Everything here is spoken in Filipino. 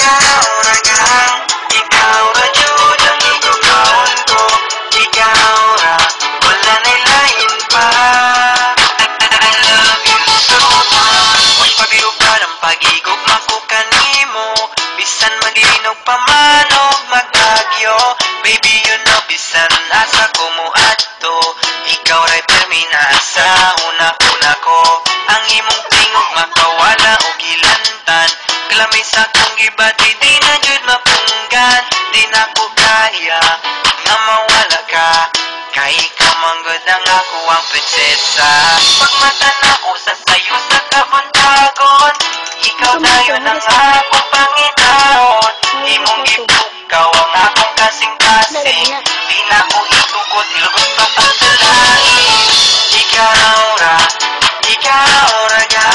ikaw ra gang, ikaw ra jud ang igugawon ko. Ikaw ra, wala na'y lain pa. I love you so much. Mas pabiro ka ng pag-igugma ko kanimo, bisan maglinog pa man og mag-agyo. Baby, you know, bisan asa ko mo adto, ikaw ra'y termina sa una-una ko. Ang imong tingog makawala o gilantan, kalamay sa kong gibati, di na jud mapunggan. Di na ko kaya nga mawala ka, kay ikaw manggod ang ako ang prinsesa. Pagmata na ko sa sayo sa kabuntagon, ikaw dayon ang akong Panginoon. Imong ipukaw ang akong kasing-kasing, di na ko itukod, ilubos pa pagdalain. Ikaw ra gang,